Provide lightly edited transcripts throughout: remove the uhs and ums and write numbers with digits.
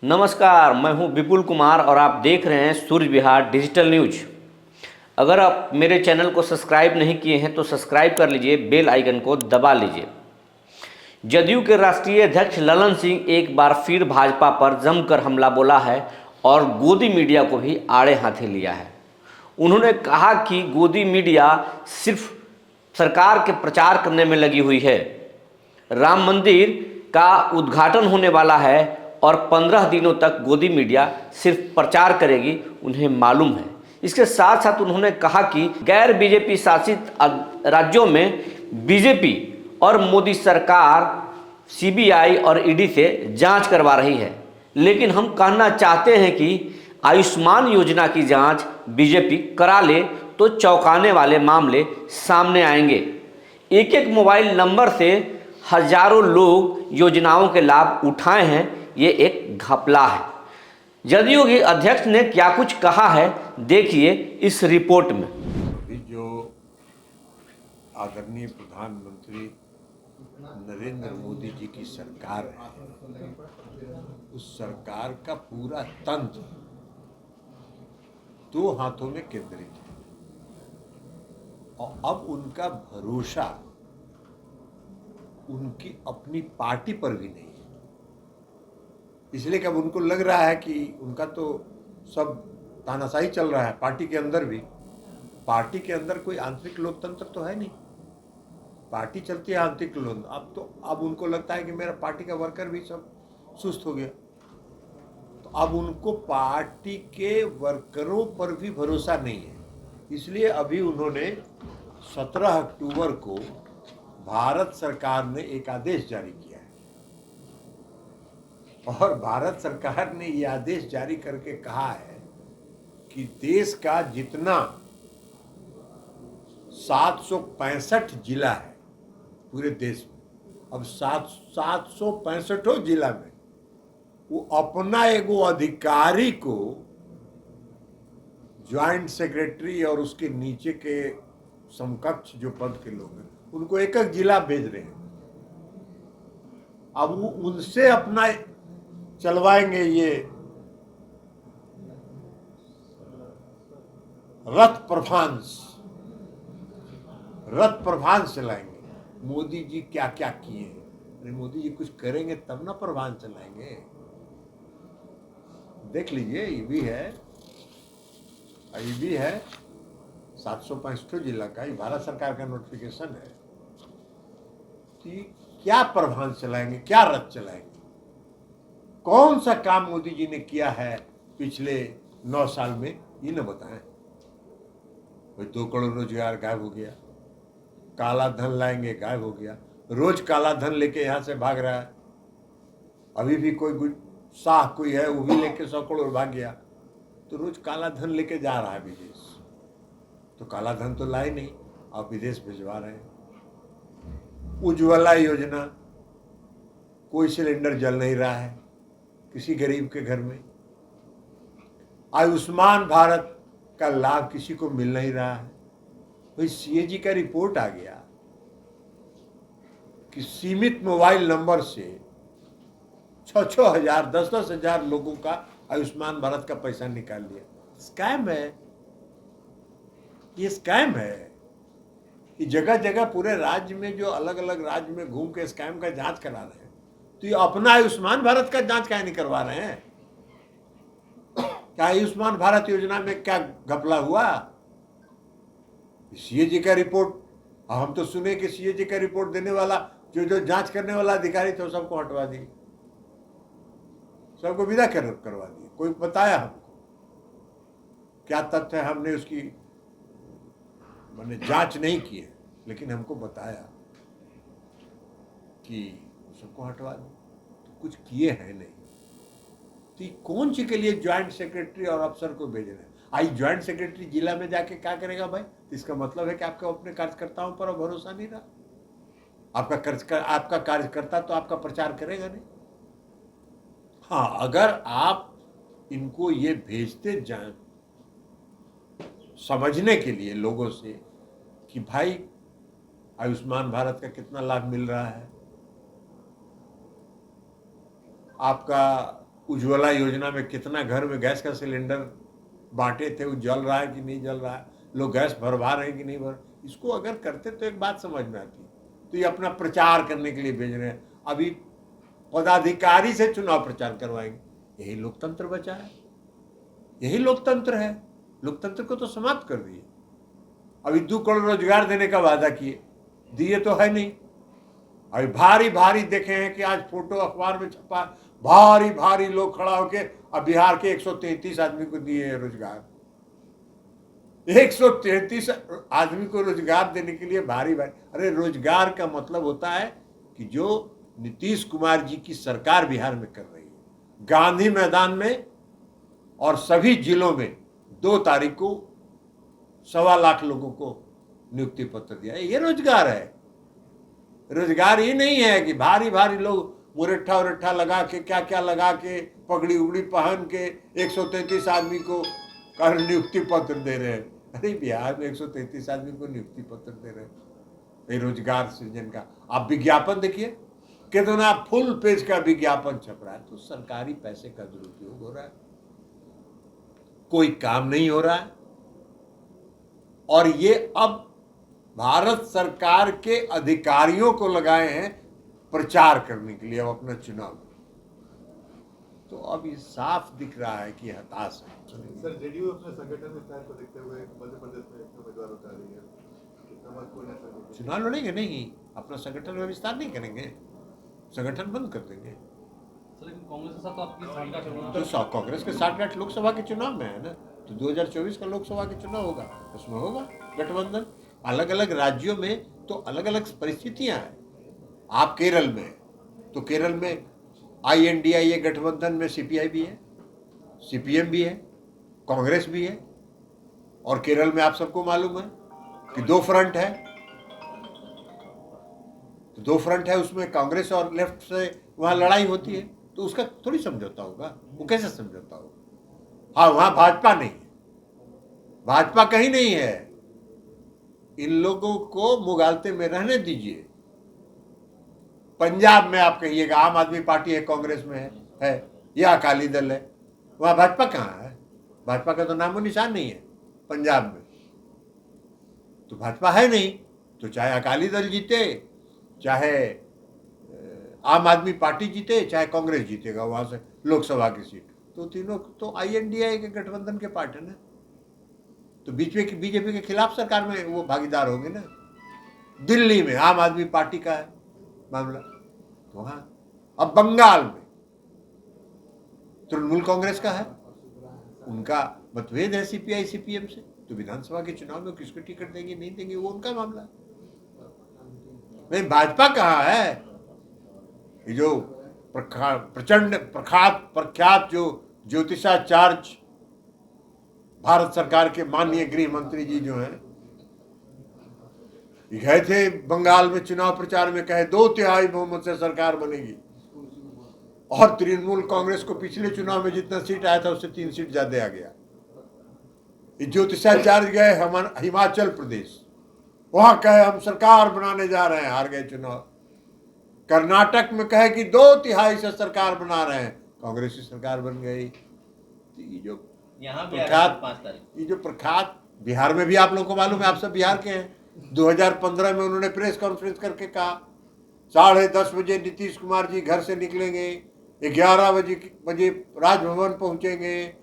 नमस्कार, मैं हूं विपुल कुमार और आप देख रहे हैं सूर्य विहार डिजिटल न्यूज। अगर आप मेरे चैनल को सब्सक्राइब नहीं किए हैं तो सब्सक्राइब कर लीजिए, बेल आइकन को दबा लीजिए। जदयू के राष्ट्रीय अध्यक्ष ललन सिंह एक बार फिर भाजपा पर जमकर हमला बोला है और गोदी मीडिया को भी आड़े हाथे लिया है। उन्होंने कहा कि गोदी मीडिया सिर्फ सरकार के प्रचार करने में लगी हुई है। राम मंदिर का उद्घाटन होने वाला है और 15 दिनों तक गोदी मीडिया सिर्फ प्रचार करेगी, उन्हें मालूम है। इसके साथ साथ उन्होंने कहा कि गैर बीजेपी शासित राज्यों में बीजेपी और मोदी सरकार सीबीआई और ईडी से जांच करवा रही है, लेकिन हम कहना चाहते हैं कि आयुष्मान योजना की जांच बीजेपी करा ले तो चौंकाने वाले मामले सामने आएंगे। एक एक मोबाइल नंबर से हजारों लोग योजनाओं के लाभ उठाए हैं, ये एक घपला है। जदयू के अध्यक्ष ने क्या कुछ कहा है, देखिए इस रिपोर्ट में। अभी जो आदरणीय प्रधानमंत्री नरेंद्र मोदी जी की सरकार है, उस सरकार का पूरा तंत्र दो हाथों में केंद्रित है और अब उनका भरोसा उनकी अपनी पार्टी पर भी नहीं है। इसलिए कि अब उनको लग रहा है कि उनका तो सब तानाशाही चल रहा है, पार्टी के अंदर भी। पार्टी के अंदर कोई आंतरिक लोकतंत्र तो है नहीं, पार्टी चलती है आंतरिक लोकतंत्र। अब उनको लगता है कि मेरा पार्टी का वर्कर भी सब सुस्त हो गया, तो अब उनको पार्टी के वर्करों पर भी भरोसा नहीं है। इसलिए अभी उन्होंने 17 अक्टूबर को भारत सरकार ने एक आदेश जारी किया है और भारत सरकार ने ये आदेश जारी करके कहा है कि देश का जितना 765 जिला है पूरे देश में, अब 765 जिला में वो अपना एगो अधिकारी को ज्वाइंट सेक्रेटरी और उसके नीचे के समकक्ष जो पद के लोग हैं उनको एक एक जिला भेज रहे हैं। अब वो उनसे अपना चलवाएंगे, ये रथ प्रभांस चलाएंगे। मोदी जी क्या क्या किए हैं, अरे मोदी जी कुछ करेंगे तब ना प्रभांस चलाएंगे। देख लीजिए, ये भी है 765 जिला का, ये भारत सरकार का नोटिफिकेशन है कि क्या प्रभांस चलाएंगे, क्या रथ चलाएंगे। कौन सा काम मोदी जी ने किया है पिछले 9 साल में, ये न बताएं। भाई 2 करोड़ रोजगार गायब हो गया, काला धन लाएंगे गायब हो गया, रोज काला धन लेके यहां से भाग रहा है। अभी भी कोई शाह कोई है, वो भी लेके 100 करोड़ भाग गया, तो रोज काला धन लेके जा रहा है विदेश। तो काला धन तो लाए नहीं, आप विदेश भिजवा रहे हैं। उज्ज्वला योजना, कोई सिलेंडर जल नहीं रहा है किसी गरीब के घर में। आयुष्मान भारत का लाभ किसी को मिल नहीं रहा है। भाई सीएजी का रिपोर्ट आ गया कि सीमित मोबाइल नंबर से 6-6 हजार 10-10 हजार लोगों का आयुष्मान भारत का पैसा निकाल लिया। स्कैम है, ये स्कैम है कि जगह जगह पूरे राज्य में जो अलग अलग राज्य में घूम के स्कैम का जांच करा रहे हैं, तो ये अपना आयुष्मान भारत का जांच काहे नहीं करवा रहे हैं? क्या आयुष्मान भारत योजना में क्या घपला हुआ? सीएजी का रिपोर्ट, हम तो सुने कि सीएजी का रिपोर्ट देने वाला जो जांच करने वाला अधिकारी थे सबको हटवा दिए, सबको विदा करवा दिए। कोई बताया हमको क्या तथ्य है, हमने उसकी मैंने जांच नहीं की है, लेकिन हमको बताया कि सबको हटवा दो। तो कुछ किए हैं नहीं, तो कौन सी के लिए ज्वाइंट सेक्रेटरी और अफसर को भेज रहे हैं? आई ज्वाइंट सेक्रेटरी जिला में जाके क्या करेगा भाई? तो इसका मतलब है कि आपका अपने कार्यकर्ताओं पर भरोसा नहीं रहा। आपका कार्यकर्ता तो आपका प्रचार करेगा नहीं। हाँ, अगर आप इनको ये भेजते जाएं समझने के लिए लोगों से कि भाई आयुष्मान भारत का कितना लाभ मिल रहा है, आपका उज्ज्वला योजना में कितना घर में गैस का सिलेंडर बांटे थे, वो जल रहा है कि नहीं जल रहा है, लोग गैस भरवा रहे हैं कि नहीं भर, इसको अगर करते तो एक बात समझ में आती। तो ये अपना प्रचार करने के लिए भेज रहे हैं, अभी पदाधिकारी से चुनाव प्रचार करवाएंगे। यही लोकतंत्र बचा है, यही लोकतंत्र है। लोकतंत्र को तो समाप्त कर दिए। अभी 2 करोड़ रोजगार देने का वादा किए, दिए तो है नहीं। अभी भारी भारी देखे हैं कि आज फोटो अखबार में छपा, भारी भारी लोग खड़ा होके अब बिहार के 133 आदमी को दिए हैं रोजगार। 133 आदमी को रोजगार देने के लिए भारी भारी। अरे रोजगार का मतलब होता है कि जो नीतीश कुमार जी की सरकार बिहार में कर रही है, गांधी मैदान में और सभी जिलों में 2 तारीख को 1.25 लाख लोगों को नियुक्ति पत्र दिया है, ये रोजगार है। रोजगार ये नहीं है कि भारी भारी लोग मुरट्ठा उरट्ठा लगा के, क्या क्या लगा के, पगड़ी उगड़ी पहन के 133 आदमी को नियुक्ति पत्र दे रहे हैं। अरे बिहार में 133 आदमी को नियुक्ति पत्र दे रहे हैं, ये रोजगार सृजन का। आप विज्ञापन देखिए, कितना फुल पेज का विज्ञापन छप रहा है। तो सरकारी पैसे का दुरुपयोग हो रहा है, कोई काम नहीं हो रहा है। और ये अब भारत सरकार के अधिकारियों को लगाए हैं प्रचार करने के लिए अब अपना चुनाव। तो अब ये साफ दिख रहा है कि हताश है। सर, जेडीयू अपने संगठन विस्तार को देखते हुए मध्य प्रदेश में एक उम्मीदवार उतार रही है, कितना महत्वपूर्ण है सर? चुनाव लड़ेंगे नहीं, अपना संगठन में विस्तार नहीं करेंगे, संगठन बंद कर देंगे। कांग्रेस के साथ तो आपकी सांठगांठ होगी। तो कांग्रेस के 60 लोकसभा के चुनाव में है ना, तो 2024 का लोकसभा के चुनाव होगा, उसमें होगा गठबंधन। अलग अलग राज्यों में तो अलग अलग परिस्थितियां हैं। आप केरल में, तो केरल में INDIA गठबंधन में CPI भी है, CPM भी है, कांग्रेस भी है। और केरल में आप सबको मालूम है कि 2 फ्रंट है, तो 2 फ्रंट है, उसमें कांग्रेस और लेफ्ट से वहां लड़ाई होती है। तो उसका थोड़ी समझौता होगा, वो कैसे समझौता होगा? हाँ, वहां भाजपा नहीं है, भाजपा कहीं नहीं है। इन लोगों को मुगालते में रहने दीजिए। पंजाब में आप कहिएगा आम आदमी पार्टी है, कांग्रेस में है या अकाली दल है, वहां भाजपा कहाँ है? भाजपा का तो नामो निशान नहीं है पंजाब में। तो भाजपा है नहीं, तो चाहे अकाली दल जीते, चाहे आम आदमी पार्टी जीते, चाहे कांग्रेस जीतेगा वहां से लोकसभा की सीट, तो तीनों तो INDIA के गठबंधन के पार्ट है ना। तो बीच में बीजेपी के खिलाफ सरकार में वो भागीदार होंगे ना। दिल्ली में आम आदमी पार्टी का है मामला, तो वहां अब बंगाल में तृणमूल कांग्रेस का है, उनका मतभेद है CPI CPM से। तो विधानसभा के चुनाव में किसको टिकट देंगे नहीं देंगे वो उनका मामला है। नहीं, भाजपा कहाँ है? ये जो प्रचंड प्रख्यात जो ज्योतिषाचार्य भारत सरकार के माननीय गृह मंत्री जी जो हैं, गए थे बंगाल में चुनाव प्रचार में, कहे 2/3 बहुमत से सरकार बनेगी। और तृणमूल कांग्रेस को पिछले चुनाव में जितना सीट आया था उससे 3 सीट ज्यादा आ गया। ज्योतिषाचार्य गए हिमाचल प्रदेश, वहां कहे हम सरकार बनाने जा रहे हैं, हार गए चुनाव। कर्नाटक में कहे कि 2/3 से सरकार बना रहे हैं, कांग्रेस की सरकार बन गई। तो ये जो प्रख्यात बिहार में भी आप लोगों को मालूम है, आप सब बिहार के हैं। 2015 में उन्होंने प्रेस कॉन्फ्रेंस करके कहा 10:30 बजे नीतीश कुमार जी घर से निकलेंगे, 11 बजे राजभवन पहुंचेंगे,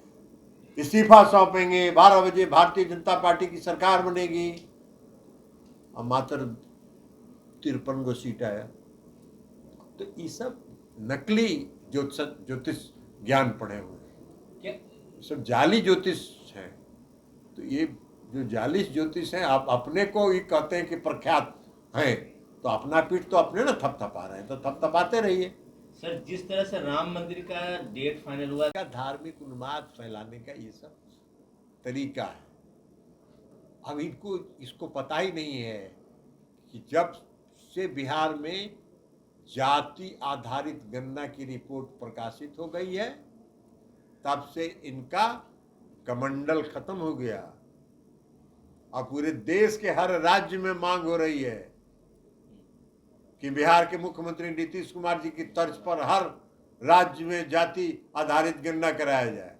इस्तीफा सौंपेंगे, 12 बजे भारतीय जनता पार्टी की सरकार बनेगी। अब मात्र 53 गो सीट आया। तो ये सब नकली ज्योतिष ज्ञान पढ़े हुए सब जाली ज्योतिष हैं। तो ये जो जाली ज्योतिष हैं, आप अपने को ये कहते हैं कि प्रख्यात हैं, तो अपना पीठ तो अपने ना थपथपा रहे हैं, तो थपथपाते रहिए। सर, जिस तरह से राम मंदिर का डेट फाइनल हुआ, धार्मिक उन्माद फैलाने का ये सब तरीका है। अब इनको इसको पता ही नहीं है कि जब से बिहार में जाति आधारित गणना की रिपोर्ट प्रकाशित हो गई है, तब से इनका कमंडल खत्म हो गया। अब पूरे देश के हर राज्य में मांग हो रही है कि बिहार के मुख्यमंत्री नीतीश कुमार जी की तर्ज पर हर राज्य में जाति आधारित गणना कराया जाए।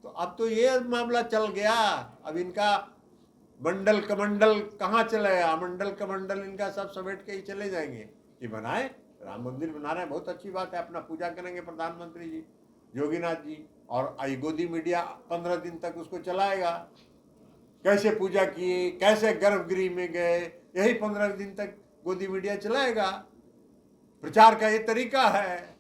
तो अब तो ये मामला चल गया। अब इनका मंडल कमंडल कहाँ चला गया? मंडल कमंडल इनका सब समेट के ही चले जाएंगे। ये बनाए, राम मंदिर बना रहे हैं, बहुत अच्छी बात है, अपना पूजा करेंगे प्रधानमंत्री जी, योगीनाथ जी, और आई गोदी मीडिया 15 दिन तक उसको चलाएगा। कैसे पूजा किए, कैसे गर्भगृह में गए, यही 15 दिन तक गोदी मीडिया चलाएगा। प्रचार का ये तरीका है।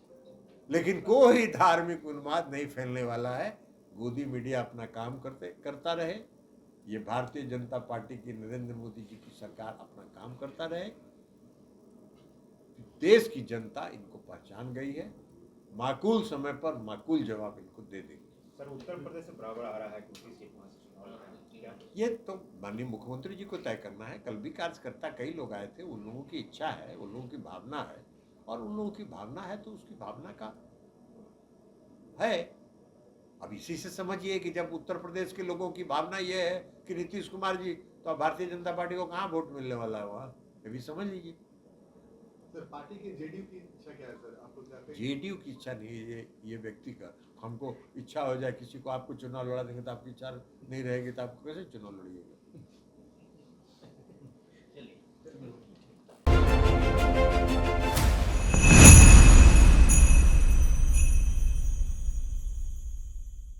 लेकिन कोई धार्मिक उन्माद नहीं फैलने वाला है। गोदी मीडिया अपना काम करता रहे। ये भारतीय जनता पार्टी की, नरेंद्र मोदी जी की सरकार अपना काम करता रहे। देश की जनता इनको पहचान गई है, माकूल समय पर माकूल जवाब इनको दे देगी। सर, उत्तर प्रदेश से बराबर आ रहा है, किसी सीट वहाँ से चुनाव लड़ना है, क्या? ये तो माननीय मुख्यमंत्री जी को तय करना है। कल भी कार्यकर्ता कई लोग आए थे, उन लोगों की इच्छा है, उन लोगों की भावना है, और उन लोगों की भावना है तो उसकी भावना का है। अब इसी से समझिए कि जब उत्तर प्रदेश के लोगों की भावना ये है कि नीतीश कुमार जी, तो अब भारतीय जनता पार्टी को कहाँ वोट मिलने वाला है वहाँ, ये भी समझ लीजिए। सर, पार्टी की जेडीयू की इच्छा क्या है सर? आप लोग चाहते हैं? जेडीयू की इच्छा नहीं है, ये व्यक्ति का। हमको इच्छा हो जाए किसी को, आपको चुनाव लड़ा देंगे तो आपकी इच्छा नहीं रहेगी तो आपको कैसे चुनाव लड़िएगा?